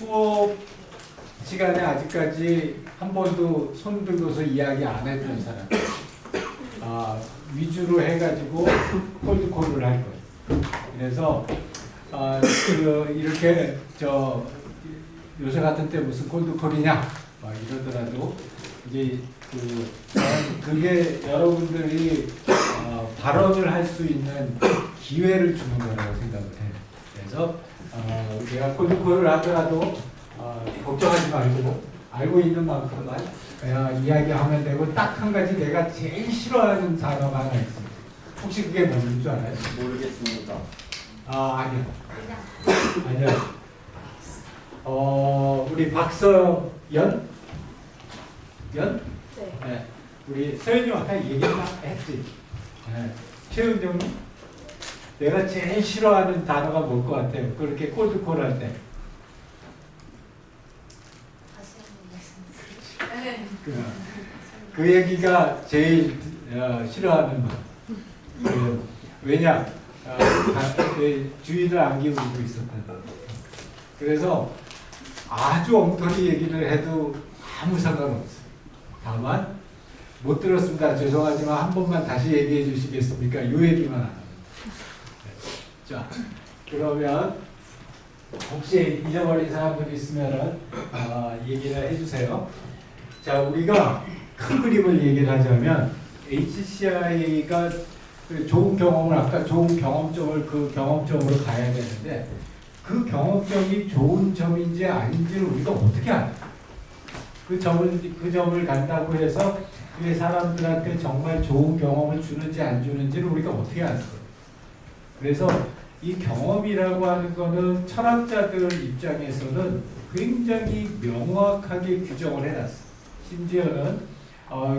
수업 시간에 아직까지 한 번도 손 들고서 이야기 안 했던 사람 위주로 해가지고 콜드콜을 할 거예요. 그래서 이렇게 요새 같은 때 무슨 콜드콜이냐 막 이러더라도 이제 그게 여러분들이 발언을 할 수 있는 기회를 주는 거라고 생각을 해요. 그래서 내가 콜드콜을 하더라도 걱정하지 말고 알고 있는 만큼만 이야기하면 되고, 딱 한 가지 내가 제일 싫어하는 단어가 하나 있습니다. 혹시 그게 뭔지 알아요? 모르겠습니다. 아니요. 우리 박서연? 연? 네. 우리 서연이 아까 얘기 했지. 네. 최은정님? 내가 제일 싫어하는 단어가 뭘 것 같아요? 그렇게 콜드콜 할 때. 그 얘기가 제일 싫어하는 말. 왜냐? 주의를 안 기울이고 있었다. 그래서 아주 엉터리 얘기를 해도 아무 상관없어요. 다만 못 들었습니다. 죄송하지만 한 번만 다시 얘기해 주시겠습니까? 요 얘기만 안 합니다. 자, 그러면 혹시 잊어버린 사람들 있으면은 얘기를 해주세요. 자, 우리가 큰 그림을 얘기를 하자면 HCI가 좋은 경험을, 아까 좋은 경험점을 그 경험점으로 가야 되는데, 그 경험점이 좋은 점인지 아닌지를 우리가 어떻게 알아? 그 점을 간다고 해서 그게 사람들한테 정말 좋은 경험을 주는지 안 주는지를 우리가 어떻게 아는 거예요? 그래서 이 경험이라고 하는 거는 철학자들 입장에서는 굉장히 명확하게 규정을 해놨어요. 심지어는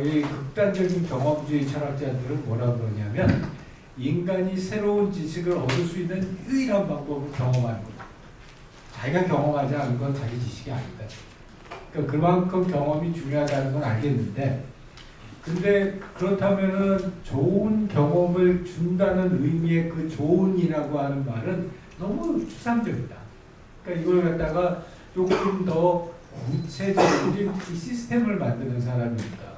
이 극단적인 경험주의 철학자들은 뭐라고 그러냐면, 인간이 새로운 지식을 얻을 수 있는 유일한 방법은 경험하는 거다. 자기가 경험하지 않은 건 자기 지식이 아니다. 그러니까 그만큼 경험이 중요하다는 건 알겠는데, 근데 그렇다면은 좋은 경험을 준다는 의미의 그 좋은이라고 하는 말은 너무 추상적이다. 그러니까 이걸 갖다가 조금 더 구체적인 이 시스템을 만드는 사람입니다.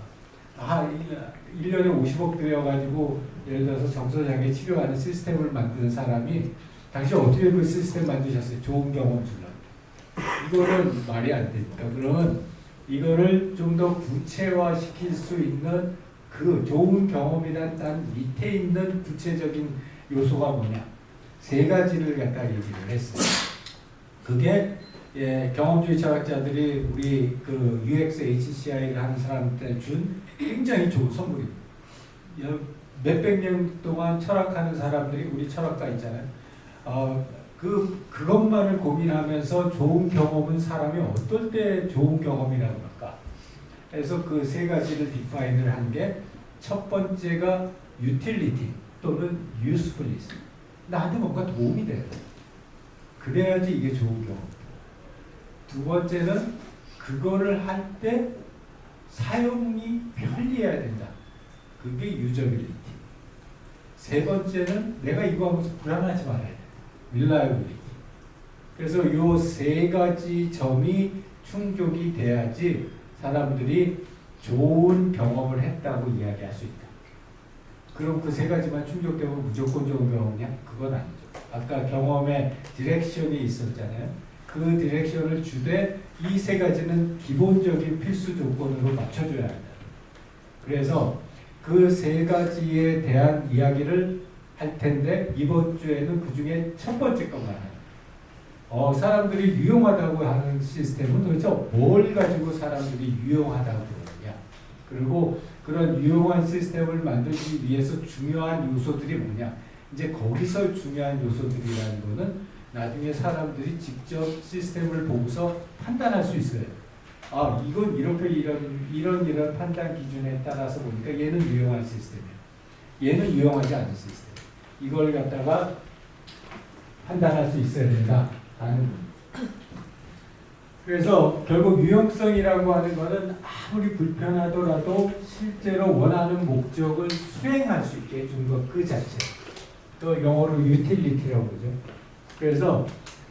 1년에 50억 들여가지고 예를 들어서 정서장애 치료하는 시스템을 만드는 사람이 당신 어떻게 그 시스템 만드셨어요? 좋은 경험 주려고. 이거는 말이 안 됩니다. 그러면 이거를 좀 더 구체화시킬 수 있는 그 좋은 경험이란 단 밑에 있는 구체적인 요소가 뭐냐? 세 가지를 갖다 얘기를 했어요. 그게 경험주의 철학자들이 우리 그 UX HCI를 하는 사람한테 준 굉장히 좋은 선물입니다. 몇백 년 동안 철학하는 사람들이, 우리 철학가 있잖아요. 그것만을 고민하면서 좋은 경험은 사람이 어떨 때 좋은 경험이라고 할까? 그래서 그 세 가지를 디파인을 한 게, 첫 번째가 utility 또는 usefulness. 나한테 뭔가 도움이 돼요. 그래야지 이게 좋은 경험. 두 번째는 그거를 할 때 사용이 편리해야 된다. 그게 유저빌리티. 세 번째는 내가 이거 하면서 불안하지 말아야 돼. 릴라이빌리티. 그래서 요 세 가지 점이 충족이 돼야지 사람들이 좋은 경험을 했다고 이야기할 수 있다. 그럼 그 세 가지만 충족되면 무조건 좋은 경험이냐? 그건 아니죠. 아까 경험의 디렉션이 있었잖아요. 그 디렉션을 주되 이 세 가지는 기본적인 필수 조건으로 맞춰줘야 한다. 그래서 그 세 가지에 대한 이야기를 할 텐데, 이번 주에는 그 중에 첫 번째 것만 해요. 사람들이 유용하다고 하는 시스템은 도대체 뭘 가지고 사람들이 유용하다고 그러느냐. 그리고 그런 유용한 시스템을 만들기 위해서 중요한 요소들이 뭐냐. 이제 거기서 중요한 요소들이라는 거는 나중에 사람들이 직접 시스템을 보고서 판단할 수 있어요. 이건 이렇게 이런 판단 기준에 따라서 보니까 얘는 유용한 시스템이야. 얘는 유용하지 않은 시스템. 이걸 갖다가 판단할 수 있어야 된다. 그래서 결국 유용성이라고 하는 것은 아무리 불편하더라도 실제로 원하는 목적을 수행할 수 있게 해주는 것 그 자체. 또 영어로 utility라고 그러죠. 그래서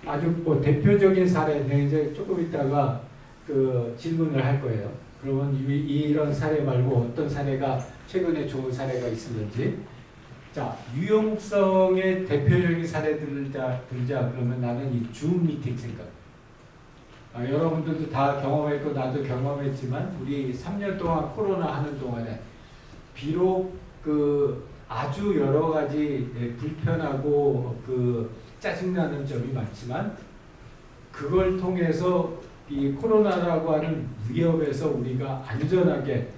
아주 뭐 대표적인 사례, 내가 이제 조금 있다가 그 질문을 할 거예요. 그러면 이런 사례 말고 어떤 사례가 최근에 좋은 사례가 있었는지. 자, 유용성의 대표적인 사례들을 들자 그러면 나는 이 줌 미팅 생각. 여러분들도 다 경험했고 나도 경험했지만 우리 3년 동안 코로나 하는 동안에 비록 그 아주 여러 가지 불편하고 그 짜증나는 점이 많지만 그걸 통해서 이 코로나라고 하는 위협에서 우리가 안전하게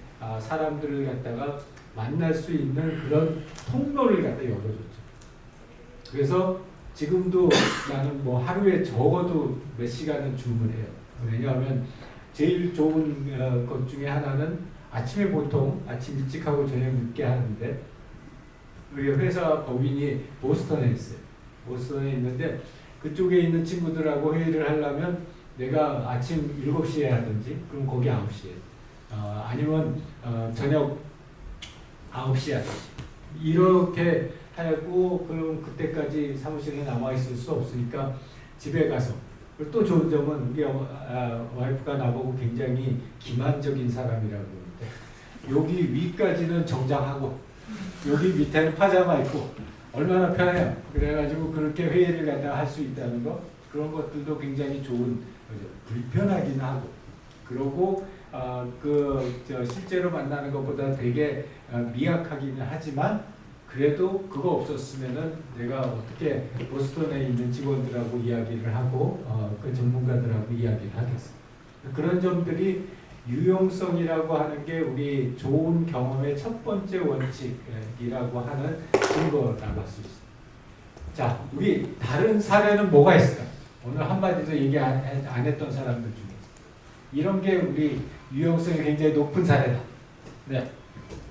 사람들을 갖다가 만날 수 있는 그런 통로를 갖다 열어줬죠. 그래서 지금도 나는 뭐 하루에 적어도 몇 시간은 줌을 해요. 왜냐하면 제일 좋은 것 중에 하나는 아침에 보통 아침 일찍 하고 저녁 늦게 하는데 우리 회사 법인이 보스턴에 있어요. 보스턴에 있는데 그쪽에 있는 친구들하고 회의를 하려면 내가 아침 7시에 하든지 그럼 거기 9시에 아니면 저녁 9시에 하든지 이렇게 하고 그럼 그때까지 사무실에 남아 있을 수 없으니까 집에 가서 또 좋은 점은 우리 와이프가 나보고 굉장히 기만적인 사람이라고 그러는데 여기 위까지는 정장하고 여기 밑에는 파자마 입고 얼마나 편해요. 그래가지고 그렇게 회의를 갖다 할 수 있다는 거 그런 것들도 굉장히 좋은 거죠. 불편하긴 하고 그러고 실제로 만나는 것보다 되게 미약하기는 하지만 그래도 그거 없었으면은 내가 어떻게 보스턴에 있는 직원들하고 이야기를 하고 그 전문가들하고 이야기를 하겠어. 그런 점들이 유용성이라고 하는 게 우리 좋은 경험의 첫 번째 원칙이라고 하는 증거라고 할 수 있습니다. 자, 우리 다른 사례는 뭐가 있을까? 오늘 한마디도 얘기 안 했던 사람들 중에 이런 게 우리 유용성이 굉장히 높은 사례다. 네,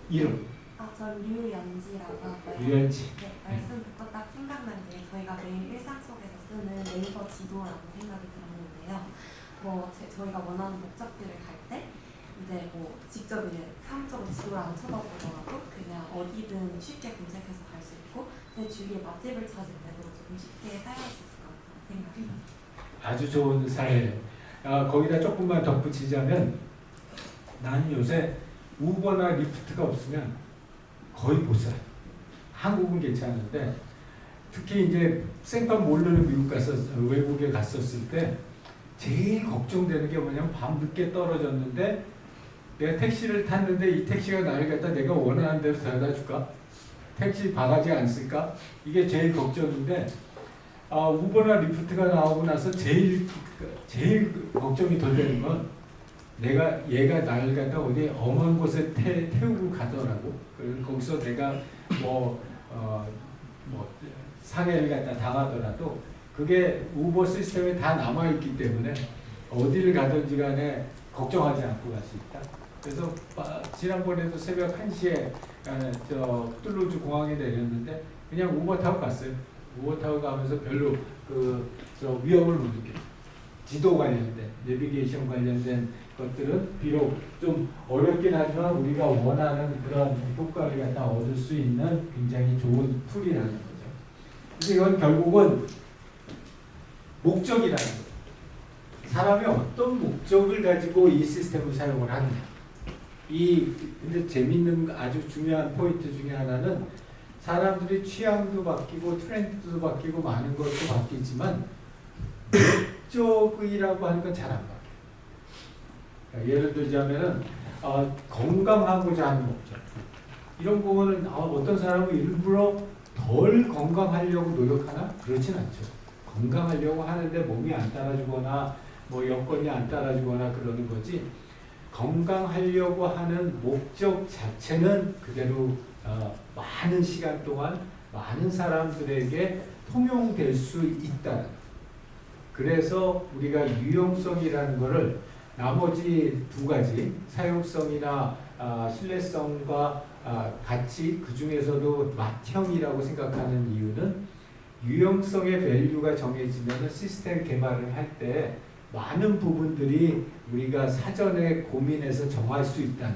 이름. 전 류연지라고 하고요. 류연지. 네, 말씀 듣고 딱 생각난 게 저희가 매일 일상 속에서 쓰는 네이버 지도라는 생각이 들었는데요. 저희가 원하는 목적지를 갈 때 이제 뭐 직접 이제 사무적으로 지도를 안 쳐다보더라도 그냥 어디든 쉽게 검색해서 갈 수 있고 내 주위에 맛집을 찾을 때도 조금 쉽게 사용할 수 있을 것 같다는 생각이 들었어요. 아주 좋은 사례예요. 거기다 조금만 덧붙이자면 나는 요새 우버나 리프트가 없으면 거의 못 살아요. 한국은 괜찮은데 특히 이제 생판 모르는 외국에 갔었을 때 제일 걱정되는 게 뭐냐면 밤 늦게 떨어졌는데 내가 택시를 탔는데 이 택시가 나를 갖다 내가 원하는 대로 데려다 줄까? 택시 바가지 안 쓸까? 이게 제일 걱정인데 우버나 리프트가 나오고 나서 제일 걱정이 덜 되는 건 얘가 나를 갖다 어디 엄한 곳에 태우고 가더라고. 거기서 내가 상해를 갖다 당하더라도 그게 우버 시스템에 다 남아 있기 때문에 어디를 가든지 간에 걱정하지 않고 갈 수 있다. 그래서 지난번에도 새벽 1시에 툴루즈 공항에 내렸는데 그냥 우버 타고 갔어요. 우버 타고 가면서 별로 위험을 못 느껴요. 지도 관련된, 내비게이션 관련된 것들은 비록 좀 어렵긴 하지만 우리가 원하는 그런 효과를 갖다 얻을 수 있는 굉장히 좋은 툴이라는 거죠. 그래서 이건 결국은 목적이라는 거예요. 사람이 어떤 목적을 가지고 이 시스템을 사용을 하느냐. 근데 재밌는 아주 중요한 포인트 중에 하나는 사람들이 취향도 바뀌고 트렌드도 바뀌고 많은 것도 바뀌지만 목적이라고 하는 건 잘 안 바뀌어요. 그러니까 예를 들자면은 건강하고자 하는 목적. 이런 부분은 어떤 사람은 일부러 덜 건강하려고 노력하나? 그렇진 않죠. 건강하려고 하는데 몸이 안 따라주거나 여건이 안 따라주거나 그러는 거지. 건강하려고 하는 목적 자체는 그대로 많은 시간 동안 많은 사람들에게 통용될 수 있다는. 그래서 우리가 유용성이라는 것을 나머지 두 가지 사용성이나 신뢰성과 같이 그 중에서도 맏형이라고 생각하는 이유는 유용성의 밸류가 정해지면 시스템 개발을 할 때 많은 부분들이 우리가 사전에 고민해서 정할 수 있다는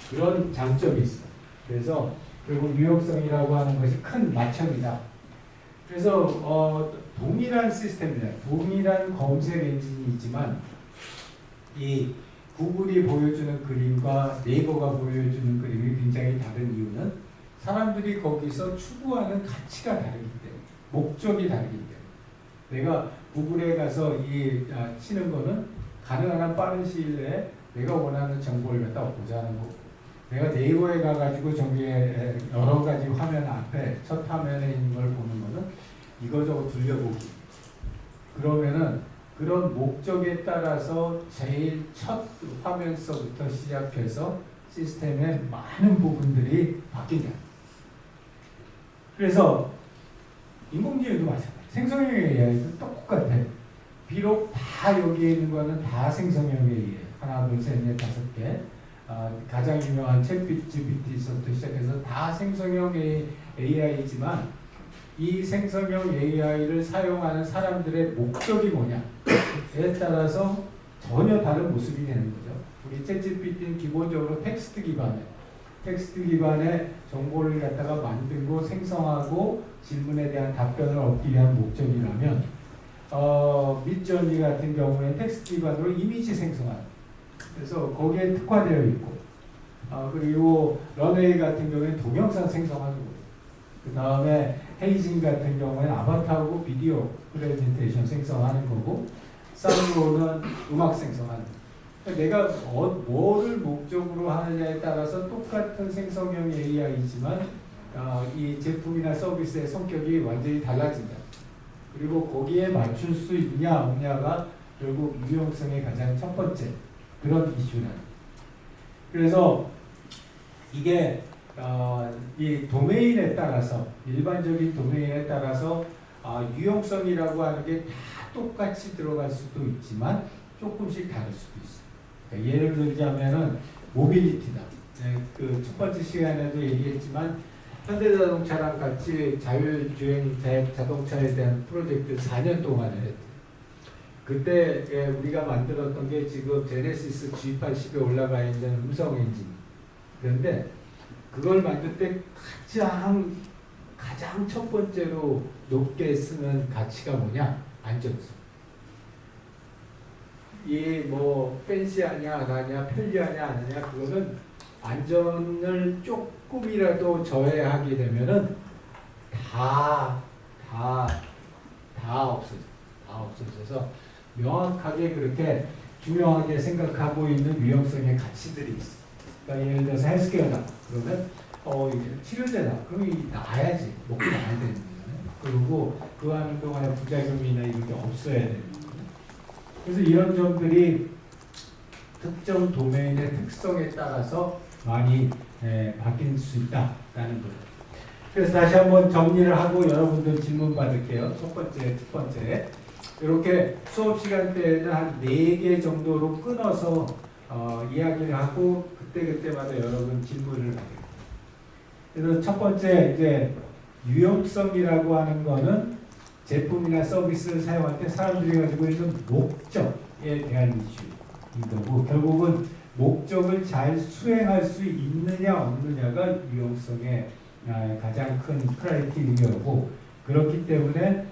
그런 장점이 있어요. 그래서 결국 유용성이라고 하는 것이 큰 맏형이다. 그래서 동일한 시스템이다. 동일한 검색 엔진이지만 이 구글이 보여주는 그림과 네이버가 보여주는 그림이 굉장히 다른 이유는 사람들이 거기서 추구하는 가치가 다르기 때문에, 목적이 다르기 때문에. 내가 구글에 가서 치는 거는 가능한 한 빠른 시일 내에 내가 원하는 정보를 갖다 보자는 거고, 내가 네이버에 가가지고 저기에 여러 가지 화면 앞에 첫 화면에 있는 걸 보는 거는 이거저거 둘려보기. 그러면은 그런 목적에 따라서 제일 첫 화면서부터 시작해서 시스템의 많은 부분들이 바뀐다. 그래서 인공지능도 마찬가지. 생성형 AI도 똑같아. 비록 다 여기에 있는 거는 다 생성형 AI예요. 하나, 둘, 셋, 넷, 다섯 개. 가장 유명한 챗GPT부터 시작해서 다 생성형 AI지만 이 생성형 AI를 사용하는 사람들의 목적이 뭐냐에 따라서 전혀 다른 모습이 되는 거죠. 우리 챗GPT는 기본적으로 텍스트 기반의 정보를 갖다가 만들고 생성하고 질문에 대한 답변을 얻기 위한 목적이라면 midjourney 같은 경우에 텍스트 기반으로 이미지 생성하는, 그래서 거기에 특화되어 있고, 그리고 런웨이 같은 경우에 동영상 생성하는 거고, 그 다음에 헤이징 같은 경우에는 아바타하고 비디오 프레젠테이션 생성하는 거고, 사운드로는 음악 생성하는 거고. 내가 뭐를 목적으로 하느냐에 따라서 똑같은 생성형 AI이지만 이 제품이나 서비스의 성격이 완전히 달라진다. 그리고 거기에 맞출 수 있냐 없냐가 결국 유용성의 가장 첫 번째 그런 이슈다. 그래서 이게 이 도메인에 따라서, 일반적인 도메인에 따라서 유용성이라고 하는 게 다 똑같이 들어갈 수도 있지만 조금씩 다를 수도 있어요. 그러니까 예를 들자면은 모빌리티다. 네, 그 첫 번째 시간에도 얘기했지만 현대자동차랑 같이 자율주행 자동차에 대한 프로젝트를 4년 동안 했어요. 그때 우리가 만들었던 게 지금 제네시스 G80에 올라가 있는 음성 엔진. 그런데 그걸 만들 때 가장 첫 번째로 높게 쓰는 가치가 뭐냐? 안전성. 이 뭐 팬시하냐 안 하냐, 편리하냐 안 하냐, 그거는 안전을 조금이라도 저해하게 되면은 다 없어져서 명확하게 그렇게 중요하게 생각하고 있는 유형성의 가치들이 있어. 그러니까 예를 들어서 헬스케어다. 그러면 치료제다. 그러면 나아야지. 먹고 나야 되는 거잖아요. 그리고 그 하는 동안에 부작용이나 이런 게 없어야 되는 거예요. 그래서 이런 점들이 특정 도메인의 특성에 따라서 많이 바뀔 수 있다라는 거죠. 그래서 다시 한번 정리를 하고 여러분들 질문 받을게요. 첫 번째. 이렇게 수업 시간 때는 한 4개 정도로 끊어서 이야기를 하고 그때마다 여러분 질문을 받아요. 그래서 첫 번째 이제 유용성이라고 하는 거는 제품이나 서비스를 사용할 때 사람들이 가지고 있는 목적에 대한 이슈인 거고, 결국은 목적을 잘 수행할 수 있느냐 없느냐가 유용성의 가장 큰 크라이테리어고, 그렇기 때문에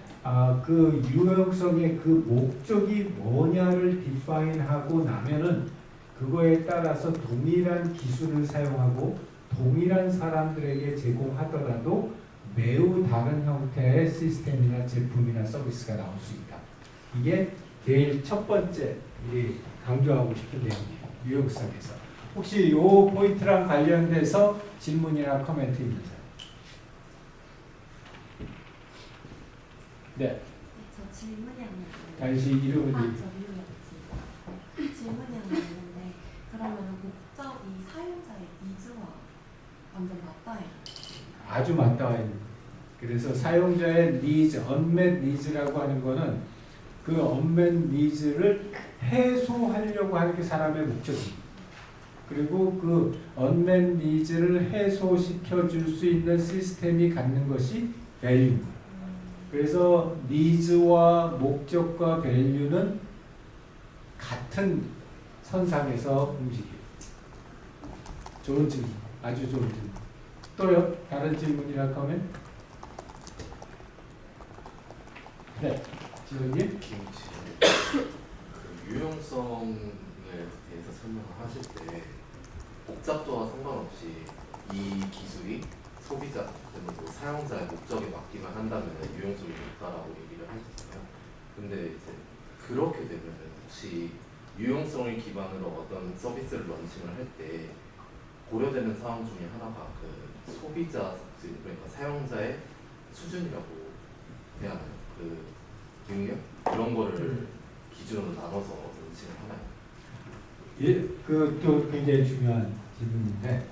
그 유용성의 그 목적이 뭐냐를 디파인하고 나면은 그거에 따라서 동일한 기술을 사용하고 동일한 사람들에게 제공하더라도 매우 다른 형태의 시스템이나 제품이나 서비스가 나올 수 있다. 이게 제일 첫 번째 강조하고 싶은 내용이에요. 유용성에서. 혹시 이 포인트랑 관련돼서 질문이나 코멘트 있는 사람? 네. 저 질문이 하나 있는데. 다시 이름을 질문이 하나 있는데, 그러면 목적이 사용자의 니즈와 완전 맞닿아요? 아주 맞닿아 있는. 그래서 사용자의 니즈, unmet needs라고 하는 거는 그 unmet needs를 해소하려고 하는 게 사람의 목적입니다. 그리고 그 unmet needs를 해소시켜 줄 수 있는 시스템이 갖는 것이 value입니다. 그래서 니즈와 목적과 밸류는 같은 선상에서 움직여요. 좋은 질문, 아주 좋은 질문. 또요? 다른 질문이라고 하면? 네, 지원님. 김치 그 유용성에 대해서 설명을 하실 때 복잡도와 상관없이 이 기술이 소비자 또는 뭐 사용자의 목적에 맞기만 한다면 유용성이 높다라고 얘기를 하셨잖아요. 근데 이제 그렇게 되면 혹시 유용성을 기반으로 어떤 서비스를 런칭을 할 때 고려되는 사항 중에 하나가 그 소비자 그러니까 사용자의 수준이라고 해야 하나요? 그 능력 이런 거를 기준으로 나눠서 런칭을 하나요? 예, 그또 굉장히 중요한 질문인데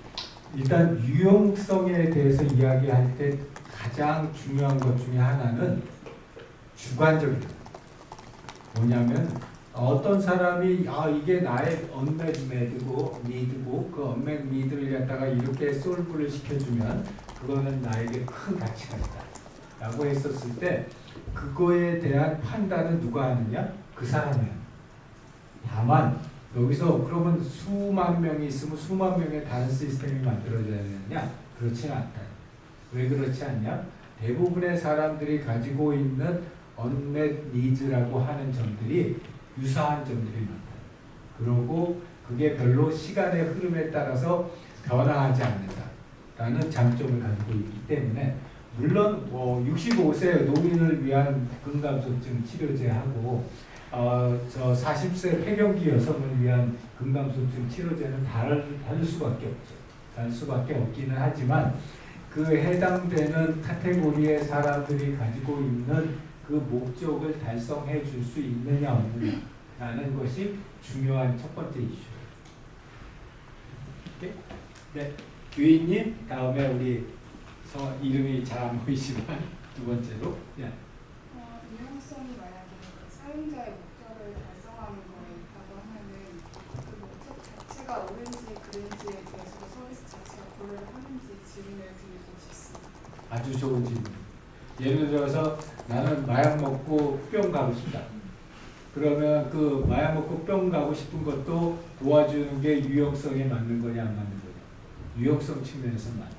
일단 유용성에 대해서 이야기할 때 가장 중요한 것 중에 하나는 주관적이다. 뭐냐면 어떤 사람이 이게 나의 언맷 니드고 그 언맷 니드를 갖다가 이렇게 솔브를 시켜주면 그거는 나에게 큰 가치가 있다 라고 했었을 때 그거에 대한 판단은 누가 하느냐? 그 사람이야. 다만 여기서 그러면 수만 명이 있으면 수만 명의 다른 시스템이 만들어져야 되느냐? 그렇지는 않다. 왜 그렇지 않냐? 대부분의 사람들이 가지고 있는 언맷 니즈라고 하는 점들이 유사한 점들이 많다. 그리고 그게 별로 시간의 흐름에 따라서 변화하지 않는다라는 장점을 가지고 있기 때문에 물론 65세 노인을 위한 근감소증 치료제하고 저 40세 폐경기 여성을 위한 근감소증 치료제는 다를 수밖에 없죠. 다를 수밖에 없기는 하지만 그 해당되는 카테고리의 사람들이 가지고 있는 그 목적을 달성해 줄 수 있느냐 없느냐라는 것이 중요한 첫 번째 이슈. 오케이? 네, 유인님 다음에 우리 이름이 잘 안 보이지만 두 번째로. 네. 유용성이 만약에 사용자의 목적을 달성하는 거에 있다고 하면은 그 목적 자체가 옳은지 그른지에 대해서도 서비스 자체가 고려를 하는지 질문을 드리고 싶습니다. 아주 좋은 질문. 예를 들어서 나는 마약 먹고 뿅 가고 싶다. 그러면 그 마약 먹고 뿅 가고 싶은 것도 도와주는 게 유용성에 맞는 거냐 안 맞는 거냐. 유용성 측면에서 맞다.